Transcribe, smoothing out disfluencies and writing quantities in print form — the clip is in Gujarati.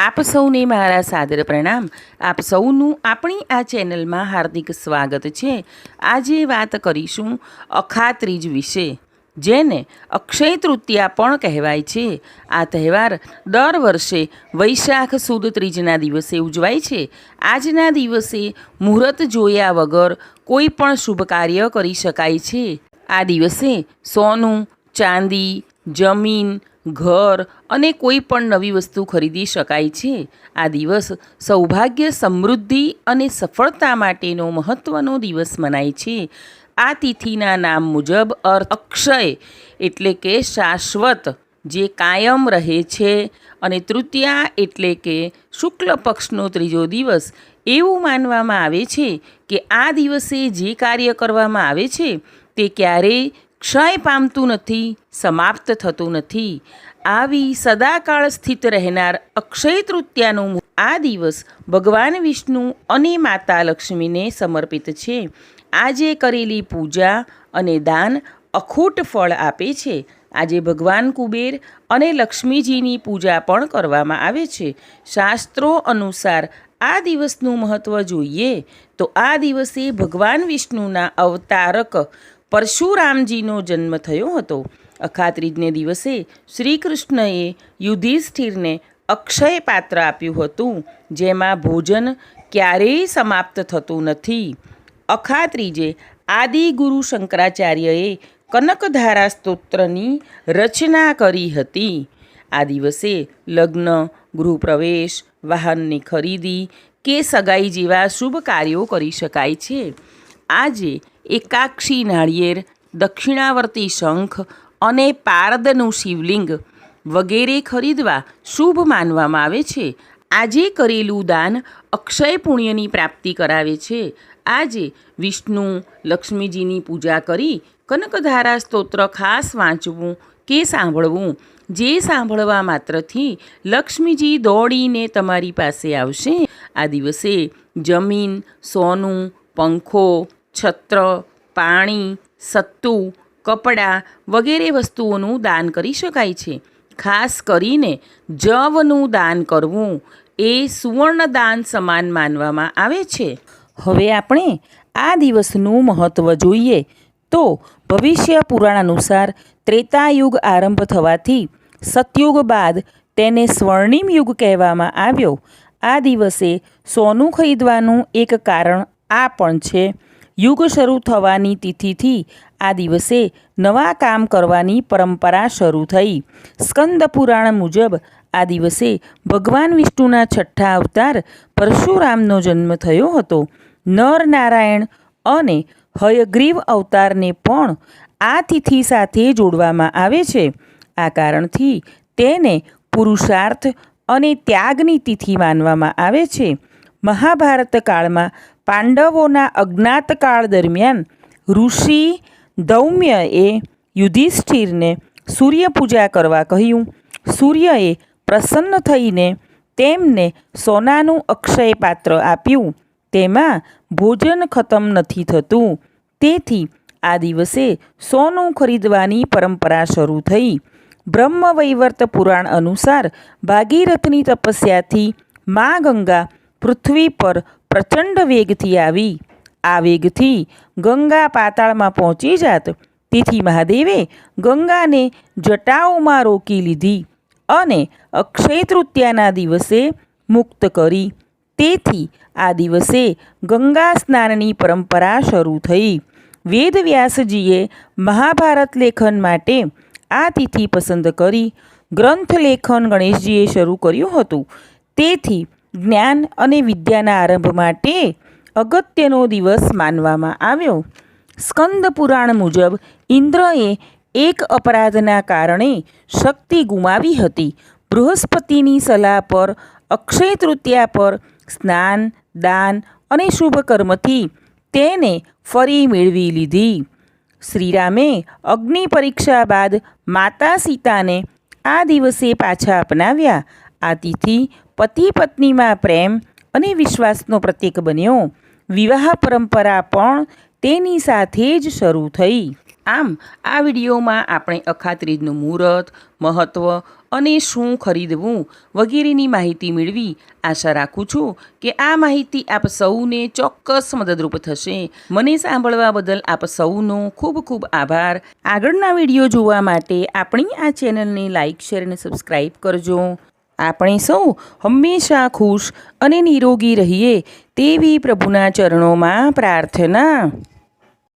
આપ સૌને મારા સાદર પ્રણામ। આપ સૌનું આપણી આ ચેનલમાં હાર્દિક સ્વાગત છે। આજે વાત કરીશું અખા ત્રીજ વિશે, જેને અક્ષય તૃતીયા પણ કહેવાય છે। આ તહેવાર દર વર્ષે વૈશાખ સુદ ત્રીજના દિવસે ઉજવાય છે। આજના દિવસે મુહૂર્ત જોયા વગર કોઈ પણ શુભ કાર્ય કરી શકાય છે। આ દિવસે સોનું, ચાંદી, જમીન, ઘર અને કોઈ પણ નવી વસ્તુ ખરીદી શકાય છે। આ દિવસ સૌભાગ્ય, સમૃદ્ધિ અને સફળતા માટેનો મહત્ત્વનો દિવસ મનાય છે। આ તિથિના નામ મુજબ અર્થ અક્ષય એટલે કે શાશ્વત, જે કાયમ રહે છે, અને તૃતીયા એટલે કે શુક્લ પક્ષનો ત્રીજો દિવસ। એવું માનવામાં આવે છે કે આ દિવસે જે કાર્ય કરવામાં આવે છે તે ક્યારેય ક્ષય પામતું નથી, સમાપ્ત થતું નથી। આવી સદાકાળ સ્થિત રહેનાર અક્ષય તૃતીયાનું આ દિવસ ભગવાન વિષ્ણુ અને માતા લક્ષ્મીને સમર્પિત છે। આજે કરેલી પૂજા અને દાન અખૂટ ફળ આપે છે। આજે ભગવાન કુબેર અને લક્ષ્મીજીની પૂજા પણ કરવામાં આવે છે। શાસ્ત્રો અનુસાર આ દિવસનું મહત્ત્વ જોઈએ તો આ દિવસે ભગવાન વિષ્ણુના અવતારક પરશુરામજીનો જન્મ થયો હતો। અખા ત્રીજને દિવસે શ્રી કૃષ્ણએ યુધિષ્ઠિરને અક્ષય પાત્ર આપ્યું હતું, જેમાં ભોજન ક્યારેય સમાપ્ત થતું નથી। અખા ત્રીજે આદિગુરુ શંકરાચાર્યએ કનકધારા સ્તોત્રની રચના કરી હતી। આ દિવસે લગ્ન, ગૃહપ્રવેશ, વાહનની ખરીદી કે સગાઈ જેવા શુભ કાર્યો કરી શકાય છે। આજે એકાક્ષી નાળિયેર, દક્ષિણાવર્તી શંખ અને પારદનું શિવલિંગ વગેરે ખરીદવા શુભ માનવામાં આવે છે। આજે કરેલું દાન અક્ષય પુણ્યની પ્રાપ્તિ કરાવે છે। આજે વિષ્ણુ, લક્ષ્મીજીની પૂજા કરી કનકધારા સ્તોત્ર ખાસ વાંચવું કે સાંભળવું, જે સાંભળવા માત્રથી લક્ષ્મીજી દોડીને તમારી પાસે આવશે। આ દિવસે જમીન, સોનું, પંખો, છત્ર, પાણી, સત્તુ, કપડાં વગેરે વસ્તુઓનું દાન કરી શકાય છે। ખાસ કરીને જવનું દાન કરવું એ સુવર્ણ દાન સમાન માનવામાં આવે છે। હવે આપણે આ દિવસનું મહત્ત્વ જોઈએ તો ભવિષ્ય પુરાણ અનુસાર ત્રેતાયુગ આરંભ થવાથી સતયુગ બાદ તેને સ્વર્ણિમ યુગ કહેવામાં આવ્યો। આ દિવસે સોનું ખરીદવાનું એક કારણ આ પણ છે। યુગ શરૂ થવાની તિથિથી આ દિવસે નવા કામ કરવાની પરંપરા શરૂ થઈ। સ્કંદ પુરાણ મુજબ આ દિવસે ભગવાન વિષ્ણુના છઠ્ઠા અવતાર પરશુરામનો જન્મ થયો હતો। નર નારાયણ અને હયગ્રીવ અવતારને પણ આ તિથિ સાથે જોડવામાં આવે છે। આ કારણથી તેને પુરુષાર્થ અને ત્યાગની તિથિ માનવામાં આવે છે। મહાભારત કાળમાં પાંડવોના અજ્ઞાતકાળ દરમિયાન ઋષિ ધૌમ્યએ યુધિષ્ઠિરને સૂર્ય પૂજા કરવા કહ્યું। સૂર્યએ પ્રસન્ન થઈને તેમને સોનાનું અક્ષય પાત્ર આપ્યું। તેમાં ભોજન ખતમ નથી થતું, તેથી આ દિવસે સોનું ખરીદવાની પરંપરા શરૂ થઈ। બ્રહ્મવૈવર્ત પુરાણ અનુસાર ભાગીરથની તપસ્યાથી મા ગંગા પૃથ્વી પર પ્રચંડ વેગથી આવી। આ વેગથી ગંગા પાતાળમાં પહોંચી જાત, તેથી મહાદેવે ગંગાને જટાઓમાં રોકી લીધી અને અક્ષય તૃતીયાના દિવસે મુક્ત કરી। તેથી આ દિવસે ગંગા સ્નાનની પરંપરા શરૂ થઈ। વેદવ્યાસજીએ મહાભારત લેખન માટે આ તિથિ પસંદ કરી। ગ્રંથ લેખન ગણેશજીએ શરૂ કર્યું હતું, તેથી જ્ઞાન અને વિદ્યાના આરંભ માટે અગત્યનો દિવસ માનવામાં આવ્યો। સ્કંદ પુરાણ મુજબ ઇન્દ્રએ એક અપરાધના કારણે શક્તિ ગુમાવી હતી। બૃહસ્પતિની સલાહ પર અક્ષય તૃતીયા પર સ્નાન, દાન અને શુભ કર્મથી તેને ફરી મેળવી લીધી। શ્રીરામે અગ્નિ પરીક્ષા બાદ માતા સીતાને આ દિવસે પાછા અપનાવ્યા। આ તિથિ પતિ પત્નીમાં પ્રેમ અને વિશ્વાસનો પ્રતીક બન્યો। વિવાહ પરંપરા પણ તેની સાથે જ શરૂ થઈ। આમ આ વિડીયોમાં આપણે અખા ત્રીજનું મુહૂર્ત, મહત્ત્વ અને શું ખરીદવું વગેરેની માહિતી મેળવી આશા રાખું છું કે આ માહિતી આપ સૌને ચોક્કસ મદદરૂપ થશે. મને સાંભળવા બદલ આપ સૌનો ખૂબ ખૂબ આભાર. આગળના વિડીયો જોવા માટે આપણી આ ચેનલને લાઇક, શેર અને સબસ્ક્રાઈબ કરજો. આપણે સૌ હંમેશા ખુશ અને નિરોગી રહીએ તેવી પ્રભુના ચરણોમાં પ્રાર્થના.